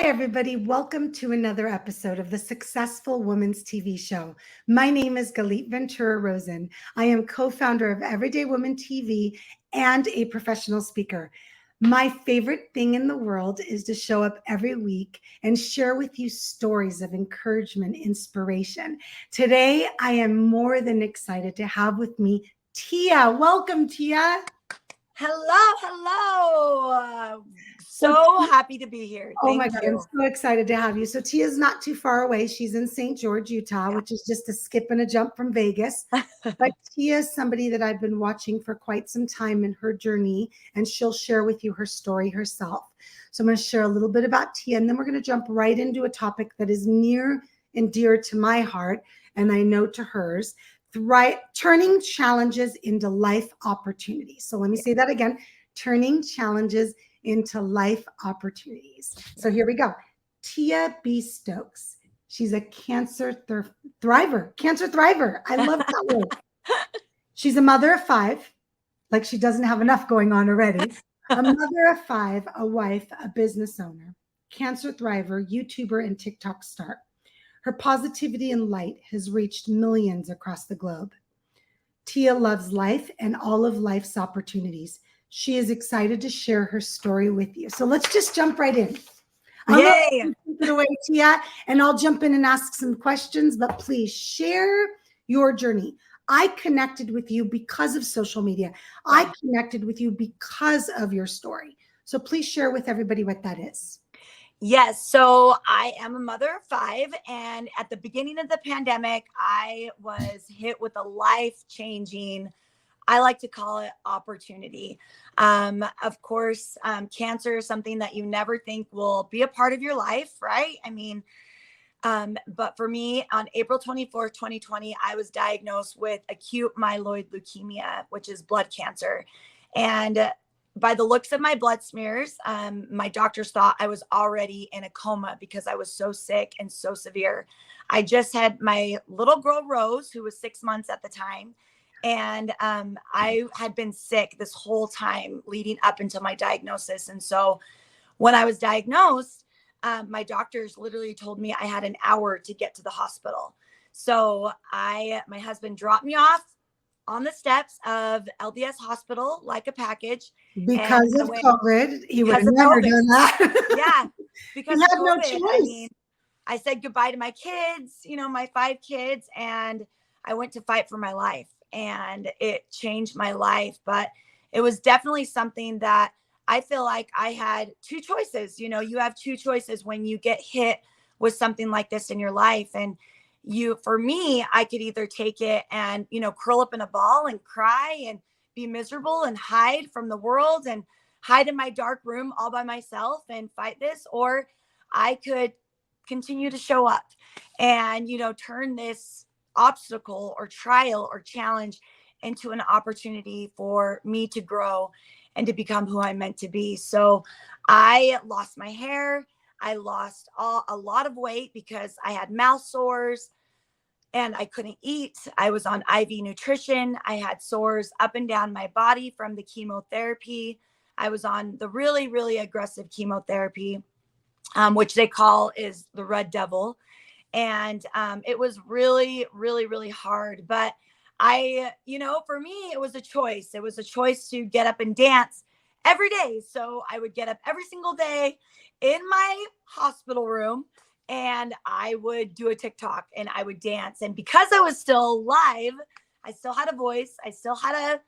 Hi, everybody. Welcome to another episode of the Successful Woman's TV show. My name is Galit Ventura Rosen. I am co-founder of Everyday Woman TV and a professional speaker. My favorite thing in the world is to show up every week and share with you stories of encouragement, inspiration. Today, I am more than excited to have with me Tia. Welcome, Tia. Hello. So happy to be here. Oh my Thank God, you. I'm so excited to have you. So Tia's not too far away. She's in St. George, Utah, which is just a skip and a jump from Vegas. But Tia is somebody that I've been watching for quite some time in her journey, and she'll share with you her story herself. So I'm going to share a little bit about Tia, and then we're going to jump right into a topic that is near and dear to my heart, and I know to hers, turning challenges into life opportunities. So let me say that again, turning challenges into life opportunities. So here we go. Tia Bee Stokes. She's a cancer thriver. I love that word. She's a mother of 5, like she doesn't have enough going on already. A mother of 5, a wife, a business owner, cancer thriver, YouTuber, and TikTok star. Her positivity and light has reached millions across the globe. Tia loves life and all of life's opportunities. She is excited to share her story with you. So let's just jump right in. Yay! Take it away, Tia, and I'll jump in and ask some questions, but please share your journey. I connected with you because of social media. I connected with you because of your story. So please share with everybody what that is. Yes. So I am a mother of 5. And at the beginning of the pandemic, I was hit with a life-changing, I like to call it, opportunity. Of course, cancer is something that you never think will be a part of your life, right? I mean, but for me, on April 24th, 2020, I was diagnosed with acute myeloid leukemia, which is blood cancer. And by the looks of my blood smears, my doctors thought I was already in a coma because I was so sick and so severe. I just had my little girl, Rose, who was 6 months at the time. And I had been sick this whole time leading up until my diagnosis. And so when I was diagnosed, my doctors literally told me I had an hour to get to the hospital. So my husband dropped me off on the steps of LDS hospital like a package. Because of COVID, he would have never done that. Yeah, because he had of COVID, no choice. I mean, I said goodbye to my kids, my 5 kids, and I went to fight for my life, and it changed my life. But it was definitely something that I feel like I had 2 choices. You have 2 choices when you get hit with something like this in your life. And for me, I could either take it and, curl up in a ball and cry and be miserable and hide from the world and hide in my dark room all by myself and fight this, or I could continue to show up and, turn this obstacle or trial or challenge into an opportunity for me to grow and to become who I'm meant to be. So I lost my hair. I lost a lot of weight because I had mouth sores and I couldn't eat. I was on IV nutrition. I had sores up and down my body from the chemotherapy. I was on the really, really aggressive chemotherapy, which they call is the red devil. And it was really, really, really hard. But for me, it was a choice. It was a choice to get up and dance every day. So I would get up every single day in my hospital room and I would do a TikTok and I would dance. And because I was still alive, I still had a voice. I still had a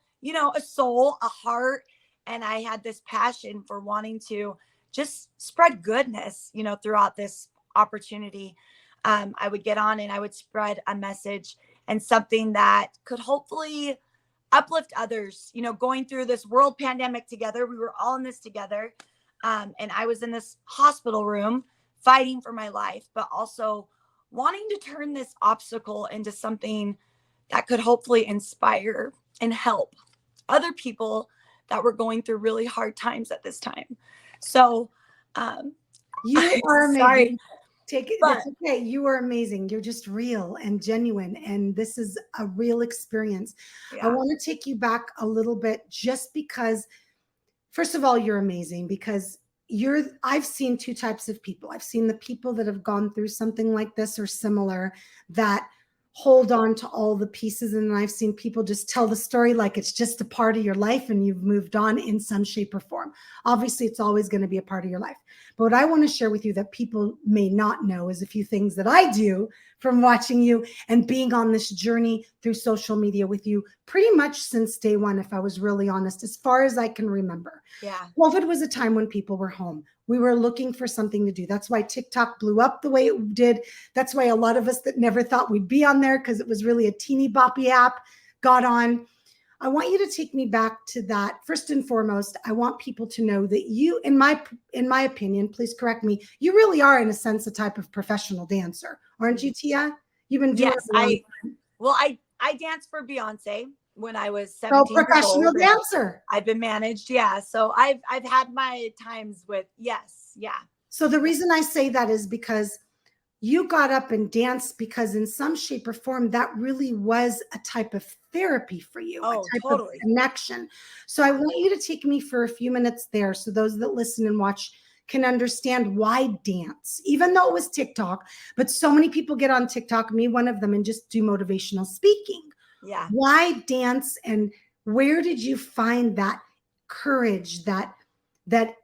soul, a heart. And I had this passion for wanting to just spread goodness, throughout this opportunity. I would get on and I would spread a message and something that could hopefully uplift others, going through this world pandemic together. We were all in this together. And I was in this hospital room fighting for my life, but also wanting to turn this obstacle into something that could hopefully inspire and help other people that were going through really hard times at this time. So you are amazing. Sorry. That's okay. You are amazing. You're just real and genuine. And this is a real experience. Yeah. I want to take you back a little bit just because, first of all, you're amazing because I've seen two types of people. I've seen the people that have gone through something like this or similar that hold on to all the pieces. And I've seen people just tell the story like it's just a part of your life and you've moved on in some shape or form. Obviously, it's always going to be a part of your life. But what I want to share with you that people may not know is a few things that I do from watching you and being on this journey through social media with you pretty much since day one, if I was really honest, as far as I can remember. Yeah. COVID was a time when people were home. We were looking for something to do. That's why TikTok blew up the way it did. That's why a lot of us that never thought we'd be on there because it was really a teeny boppy app got on. I want you to take me back to that. First and foremost, I want people to know that you, in my opinion, please correct me, you really are in a sense a type of professional dancer, aren't you, Tia? You've been doing Yes, it a long time. Well, I danced for Beyonce when I was So 17 years professional old. dancer. I've been managed, yeah. So I've had my times with yes, yeah. So the reason I say that is because you got up and danced because in some shape or form that really was a type of therapy for you, a Oh, type of totally. connection. So I want you to take me for a few minutes there so those that listen and watch can understand why dance, even though it was TikTok, but so many people get on TikTok, me one of them, and just do motivational speaking. Yeah. Why dance, and where did you find that courage, that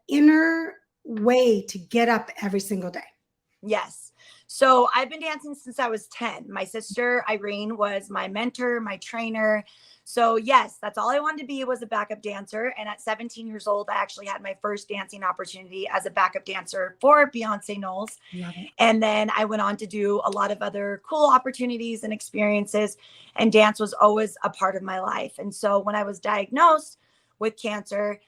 inner way to get up every single day? Yes. So I've been dancing since I was 10. My sister Irene was my mentor, my trainer. So yes, that's all I wanted to be, was a backup dancer. And at 17 years old, I actually had my first dancing opportunity as a backup dancer for Beyonce Knowles. Love it. And then I went on to do a lot of other cool opportunities and experiences. And dance was always a part of my life. And so when I was diagnosed with cancer,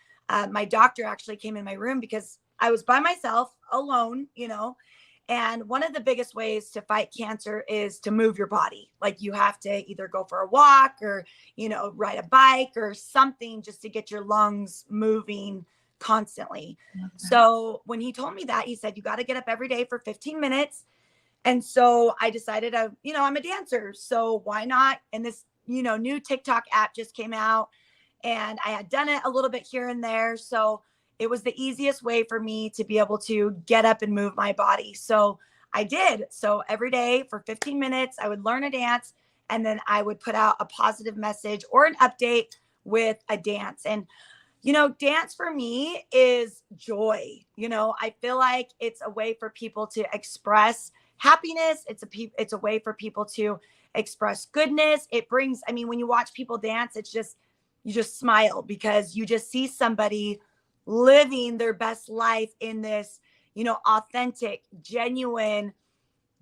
my doctor actually came in my room because I was by myself alone, and one of the biggest ways to fight cancer is to move your body. Like you have to either go for a walk or, ride a bike or something just to get your lungs moving constantly. So when he told me that, he said, you got to get up every day for 15 minutes. And so I decided, I'm a dancer. So why not? And this, new TikTok app just came out and I had done it a little bit here and there. So it was the easiest way for me to be able to get up and move my body. So I did. So every day for 15 minutes, I would learn a dance and then I would put out a positive message or an update with a dance. And, dance for me is joy. I feel like it's a way for people to express happiness. It's a way for people to express goodness. It brings, when you watch people dance, you just smile because you just see somebody living their best life in this, authentic, genuine,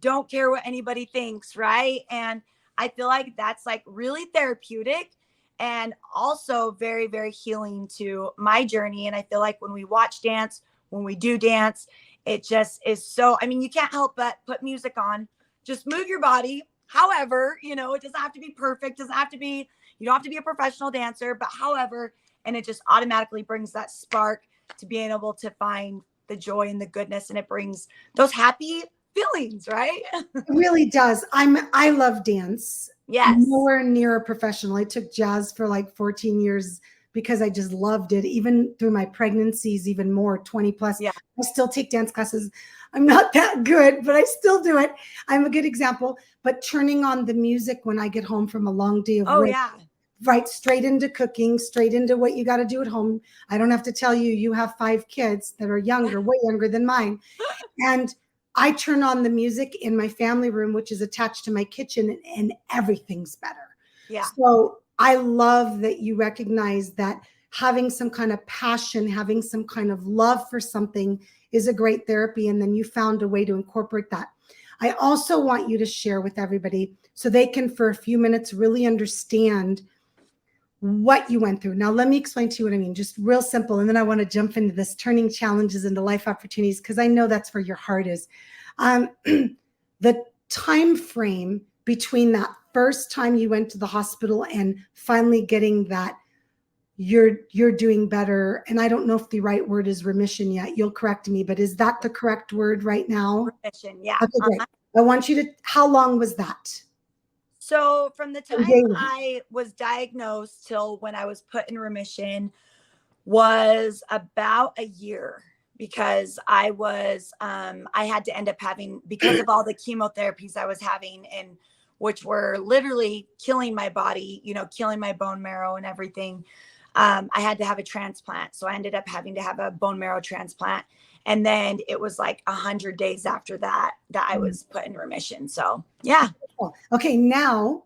don't care what anybody thinks, right? And I feel like that's like really therapeutic and also very, very healing to my journey. And I feel like when we watch dance, when we do dance, it just is so, you can't help but put music on, just move your body. However, it doesn't have to be perfect, you don't have to be a professional dancer, but however, and it just automatically brings that spark to being able to find the joy and the goodness, and it brings those happy feelings, right? It really does. I love dance. Yes. Nowhere near a professional. I took jazz for like 14 years because I just loved it. Even through my pregnancies, even more, 20 plus. Yeah. I still take dance classes. I'm not that good, but I still do it. I'm a good example. But turning on the music when I get home from a long day of work, Yeah. right straight into cooking, straight into what you got to do at home. I don't have to tell you, you have 5 kids that are younger, way younger than mine. And I turn on the music in my family room, which is attached to my kitchen, and everything's better. Yeah. So I love that you recognize that having some kind of passion, having some kind of love for something is a great therapy. And then you found a way to incorporate that. I also want you to share with everybody so they can, for a few minutes, really understand what you went through. Now, let me explain to you what I mean, just real simple. And then I want to jump into this turning challenges into life opportunities, because I know that's where your heart is. The time frame between that first time you went to the hospital and finally getting that you're doing better. And I don't know if the right word is remission yet. You'll correct me, but is that the correct word right now? Remission, yeah. Okay, great. I want you to, how long was that? So from the time I was diagnosed till when I was put in remission was about a year. because I had to end up having, because of all the chemotherapies I was having, and which were literally killing my body, killing my bone marrow and everything. I had to have a transplant. So I ended up having to have a bone marrow transplant. And then it was like 100 days after that I was put in remission. So yeah. Okay. Now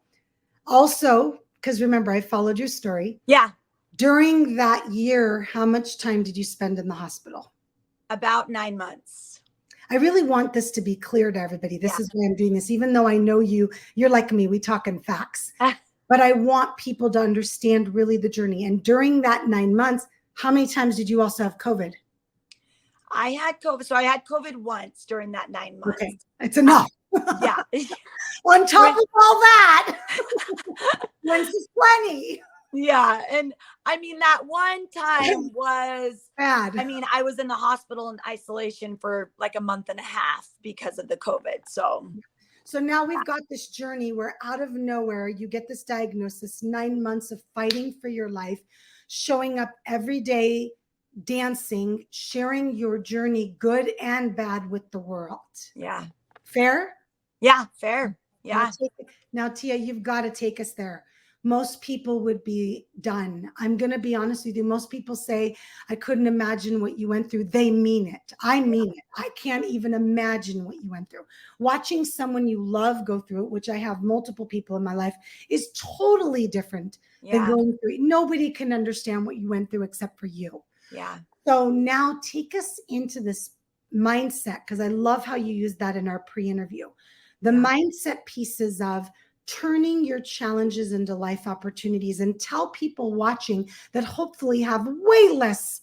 also, because remember, I followed your story. Yeah. During that year, how much time did you spend in the hospital? About 9 months. I really want this to be clear to everybody. This Yeah. is why I'm doing this, even though I know you're like me, we talk in facts, but I want people to understand really the journey. And during that 9 months, how many times did you also have COVID? I had COVID. So I had COVID once during that 9 months. Okay. It's enough. Yeah. On top of all that, once is plenty. Yeah. And I mean, that one time was bad. I mean, I was in the hospital in isolation for like a month and a half because of the COVID. So now we've got this journey where out of nowhere, you get this diagnosis, 9 months of fighting for your life, showing up every day, dancing, sharing your journey, good and bad, with the world. Yeah. Fair? Yeah, fair. Yeah. Now, Tia, you've got to take us there. Most people would be done. I'm going to be honest with you. Most people say, I couldn't imagine what you went through. They mean it. I mean it. I can't even imagine what you went through. Watching someone you love go through it, which I have multiple people in my life, is totally different than going through it. Nobody can understand what you went through except for you. Yeah. So now take us into this mindset, because I love how you used that in our pre-interview. The mindset pieces of turning your challenges into life opportunities, and tell people watching that hopefully have way less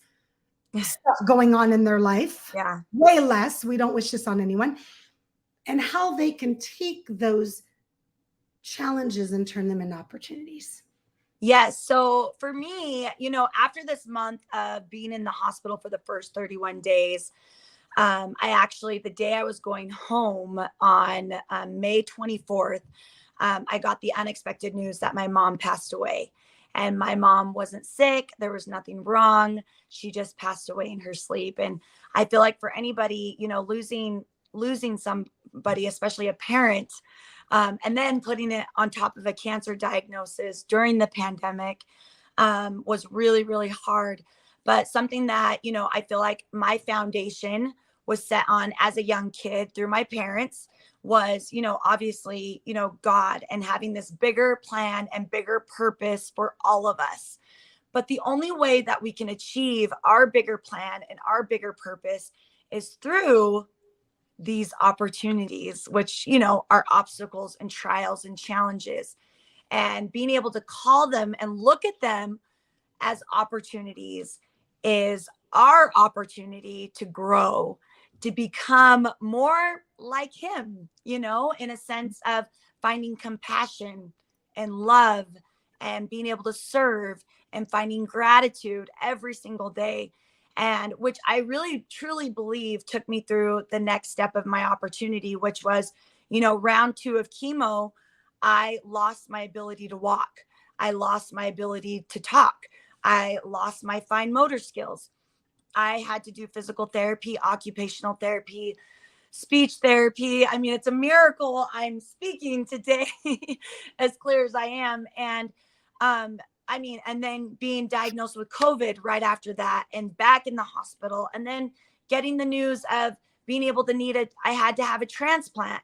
stuff going on in their life. Yeah. Way less. We don't wish this on anyone. And how they can take those challenges and turn them into opportunities. Yes. So for me, after this month of being in the hospital for the first 31 days, I actually, the day I was going home on May 24th, I got the unexpected news that my mom passed away. And my mom wasn't sick. There was nothing wrong. She just passed away in her sleep. And I feel like for anybody, losing somebody, especially a parent, and then putting it on top of a cancer diagnosis during the pandemic, was really, really hard. But something that, I feel like my foundation was set on as a young kid through my parents was, obviously, God, and having this bigger plan and bigger purpose for all of us. But the only way that we can achieve our bigger plan and our bigger purpose is through these opportunities, which, are obstacles and trials and challenges, and being able to call them and look at them as opportunities is our opportunity to grow, to become more like him, in a sense of finding compassion and love and being able to serve and finding gratitude every single day. And which I really truly believe took me through the next step of my opportunity, which was, round 2 of chemo. I lost my ability to walk. I lost my ability to talk. I lost my fine motor skills. I had to do physical therapy, occupational therapy, speech therapy. I mean, it's a miracle I'm speaking today as clear as I am. And and then being diagnosed with COVID right after that, and back in the hospital, and then getting the news of being able to I had to have a transplant.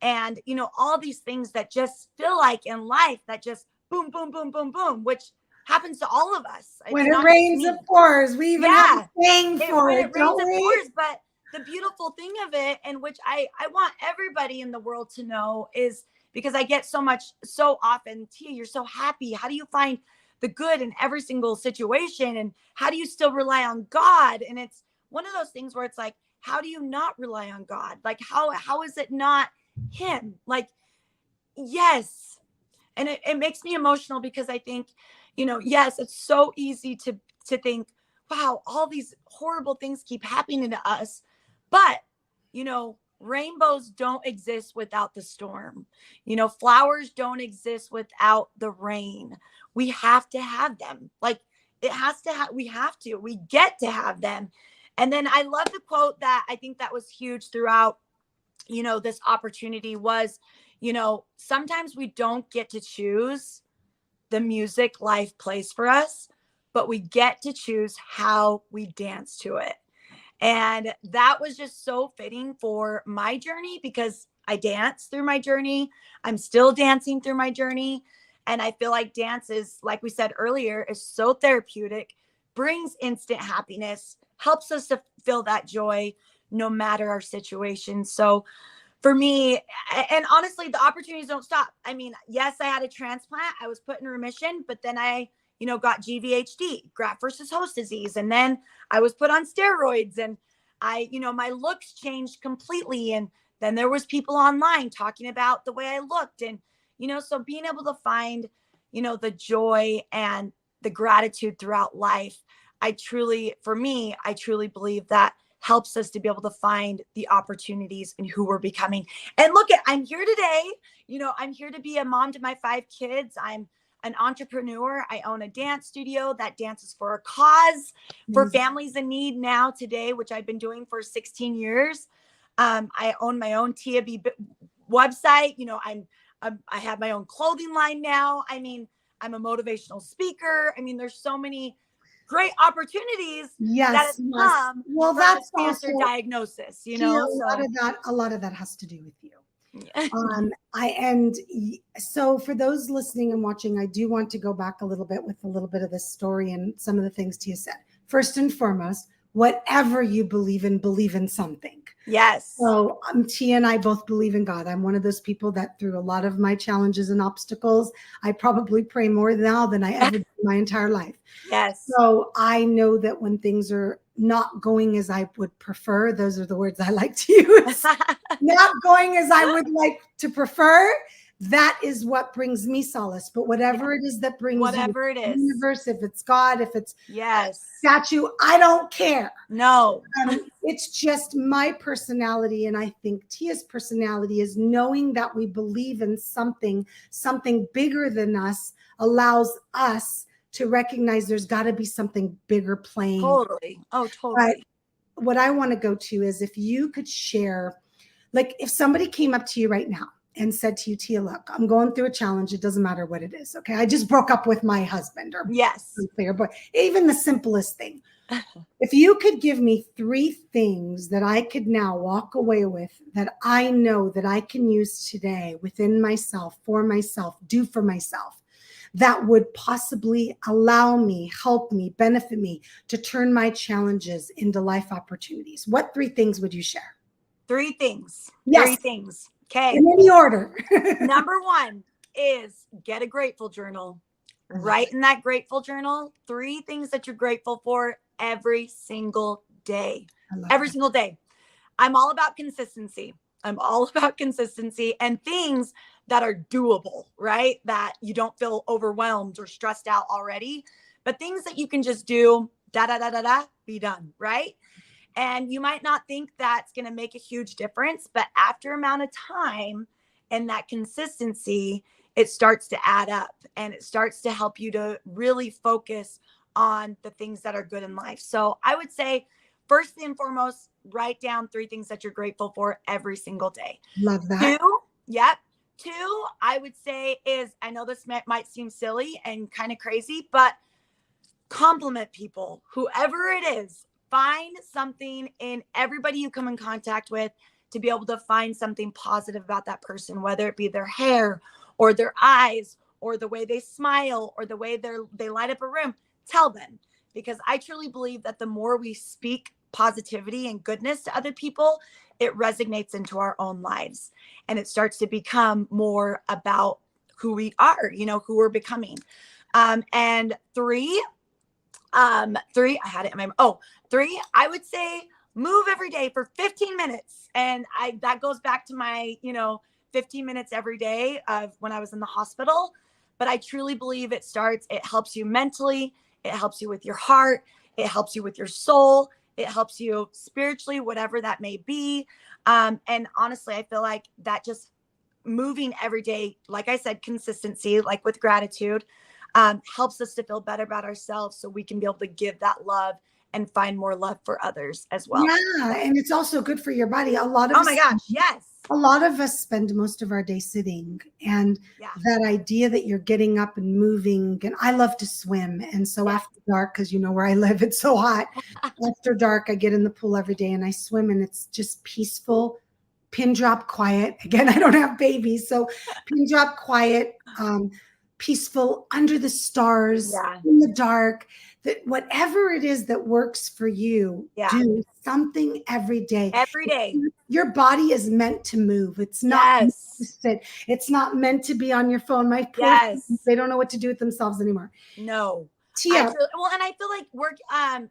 And, all these things that just feel like in life that just boom, boom, boom, boom, boom, which happens to all of us. When it rains, it pours. We even have a saying for it, don't we? Pours, but the beautiful thing of it, and which I want everybody in the world to know, is because I get so often, Tia, you're so happy. How do you find the good in every single situation? And how do you still rely on God? And it's one of those things where it's like, how do you not rely on God? Like, how is it not him? Like, yes. And it makes me emotional, because I think, yes, it's so easy to think, wow, all these horrible things keep happening to us. But, rainbows don't exist without the storm. Flowers don't exist without the rain. We have to have them. Like, we get to have them. And then I love the quote that I think that was huge throughout, this opportunity was, sometimes we don't get to choose the music life plays for us, but we get to choose how we dance to it. And that was just so fitting for my journey because I danced through my journey. I'm still dancing through my journey. And I feel like dance is, like we said earlier, is so therapeutic, brings instant happiness, helps us to feel that joy no matter our situation. So for me, and honestly, the opportunities don't stop. I mean, yes, I had a transplant. I was put in remission, but then I, got GVHD, graft versus host disease. And then I was put on steroids and my looks changed completely. And then there was people online talking about the way I looked. And, so being able to find, the joy and the gratitude throughout life, I truly believe that helps us to be able to find the opportunities in who we're becoming. And look I'm here today. I'm here to be a mom to my 5 kids. I'm an entrepreneur. I own a dance studio that dances for a cause for families in need now today, which I've been doing for 16 years. I own my own TIB website. I have my own clothing line now. I mean, I'm a motivational speaker. I mean, there's so many great opportunities that have come Well, from that's a cancer also diagnosis, a lot of that has to do with you. So for those listening and watching, I do want to go back a little bit with a little bit of this story and some of the things Tia said. First and foremost, whatever you believe in something. Yes. So Tia and I both believe in God. I'm one of those people that through a lot of my challenges and obstacles, I probably pray more now than I ever did in my entire life. Yes. So I know that when things are not going as I would prefer, those are the words I like to use, not going as I would like to prefer, that is what brings me solace. But whatever it is that brings whatever you, it is, universe, if it's God, if it's yes, statue, I don't care. No. It's just my personality. And I think Tia's personality is knowing that we believe in something bigger than us allows us to recognize there's got to be something bigger playing. Totally. Oh, totally. But what I want to go to is if you could share, like if somebody came up to you right now and said to you, Tia, look, I'm going through a challenge. It doesn't matter what it is. Okay. I just broke up with my husband or but even the simplest thing. If you could give me 3 things that I could now walk away with that I know that I can use today within myself, for myself, do for myself, that would possibly allow me, help me, benefit me to turn my challenges into life opportunities, what 3 things would you share? 3 things. Yes. 3 things. Okay. In any order. Number 1 is get a grateful journal. Write in that grateful journal 3 things that you're grateful for every single day. Every single day. I'm all about consistency. I'm all about consistency and things that are doable, right? That you don't feel overwhelmed or stressed out already, but things that you can just do, be done, right? And you might not think that's going to make a huge difference, but after amount of time and that consistency, it starts to add up and it starts to help you to really focus on the things that are good in life. So I would say, first and foremost, write down 3 things that you're grateful for every single day. Love that. 2, I would say is, I know this might seem silly and kind of crazy, but compliment people, whoever it is. Find something in everybody you come in contact with to be able to find something positive about that person, whether it be their hair or their eyes or the way they smile or the way they light up a room. Tell them, because I truly believe that the more we speak positivity and goodness to other people, it resonates into our own lives and it starts to become more about who we are, who we're becoming. And 3, I had it in my, 3, I would say move every day for 15 minutes. And that goes back to my, 15 minutes every day of when I was in the hospital. But I truly believe it helps you mentally. It helps you with your heart. It helps you with your soul. It helps you spiritually, whatever that may be. And honestly, I feel like that just moving every day, like I said, consistency, like with gratitude, helps us to feel better about ourselves so we can be able to give that love and find more love for others as well. Yeah, and it's also good for your body. Oh my gosh, yes. A lot of us spend most of our day sitting, and Yeah. that idea that you're getting up and moving, and I love to swim. And so Yeah. after dark, because you know where I live, it's so hot. After dark, I get in the pool every day and I swim, and it's just peaceful, pin drop quiet. Again, I don't have babies, so pin drop quiet, peaceful under the stars, Yeah. in the dark. That whatever it is that works for you, Yeah. do something every day. Every day. Your body is meant to move. It's not meant to Yes. sit. It's not meant to be on your phone. My poor Yes. friends, they don't know what to do with themselves anymore. No. Tia. And I feel like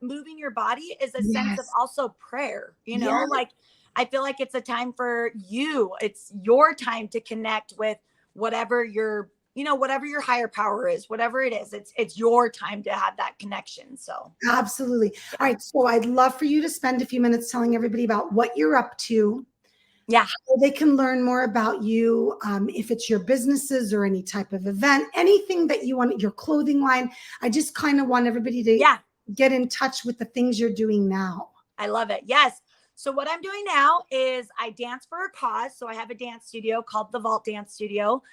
moving your body is a sense of Yes. also prayer, you know, Yes. like I feel like it's a time for you. It's your time to connect with whatever your, you know, whatever your higher power is, whatever it is, it's your time to have that connection. So Absolutely. All right. So I'd love for you to spend a few minutes telling everybody about what you're up to. yeah. How they can learn more about you, if it's your businesses or any type of event, anything that you want, your clothing line. I just kind of want everybody to get in touch with the things you're doing now. I love it. Yes. So what I'm doing now is I dance for a cause. So I have a dance studio called the Vault Dance Studio.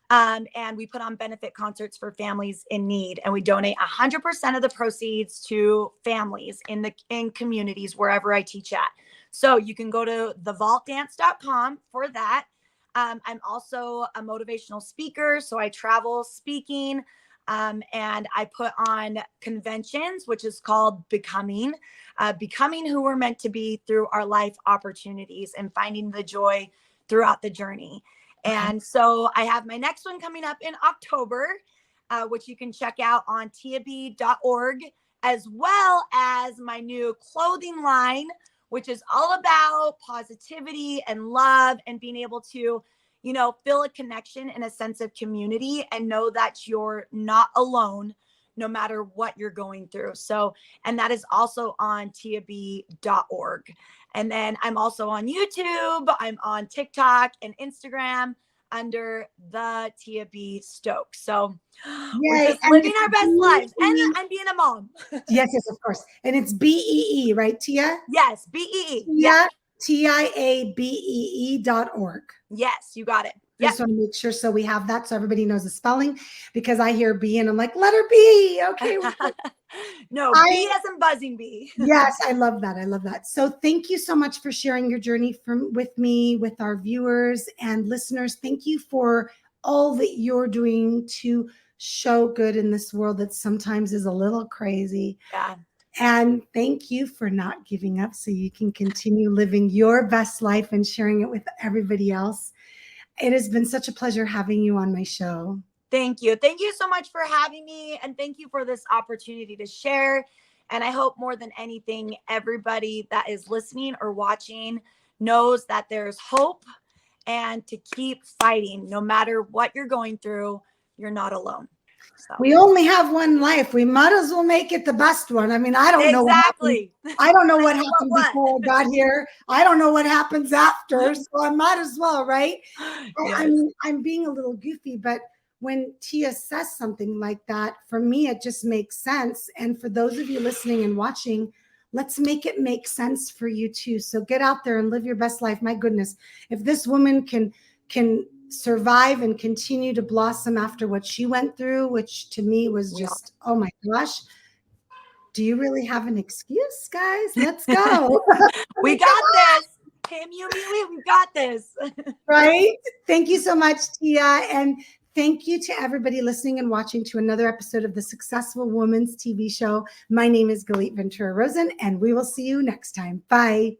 And we put on benefit concerts for families in need, and we donate 100% of the proceeds to families in communities wherever I teach at. So you can go to thevaultdance.com for that. I'm also a motivational speaker, so I travel speaking, and I put on conventions, which is called becoming who we're meant to be through our life opportunities and finding the joy throughout the journey. And so I have my next one coming up in October, which you can check out on tiabee.org, as well as my new clothing line, which is all about positivity and love and being able to, you know, feel a connection and a sense of community and know that you're not alone no matter what you're going through. So, and that is also on tiabee.org. And then I'm also on YouTube. I'm on TikTok and Instagram under the Bee Stokes. So we're just living our best lives. And I'm being a mom. Yes, of course. And it's BEE, right, Tia? Yes, BEE. Yeah. TIABEE.org. Yes, you got it. Just want to make sure so we have that so everybody knows the spelling, because I hear B and I'm like, letter B. Okay. No, B as in buzzing bee. Yes, I love that. I love that. So thank you so much for sharing your journey with me, with our viewers and listeners. Thank you for all that you're doing to show good in this world that sometimes is a little crazy. Yeah. And thank you for not giving up so you can continue living your best life and sharing it with everybody else. It has been such a pleasure having you on my show. Thank you. Thank you so much for having me. And thank you for this opportunity to share. And I hope more than anything, everybody that is listening or watching knows that there's hope and to keep fighting. No matter what you're going through, you're not alone. So. We only have one life. We might as well make it the best one. I mean, I don't know what happened. I don't know what happened before I got here. I don't know what happens after. So I might as well, right? Yes. I'm being a little goofy, but when Tia says something like that, for me, it just makes sense. And for those of you listening and watching, let's make it make sense for you too. So get out there and live your best life. My goodness, if this woman can survive and continue to blossom after what she went through, which to me was just, oh my gosh, do you really have an excuse, guys? Let's go. We got this. Him, you, me, we got this. Right? Thank you so much, Tia. And thank you to everybody listening and watching to another episode of the Successful Woman's TV show. My name is Galit Ventura Rosen, and we will see you next time. Bye.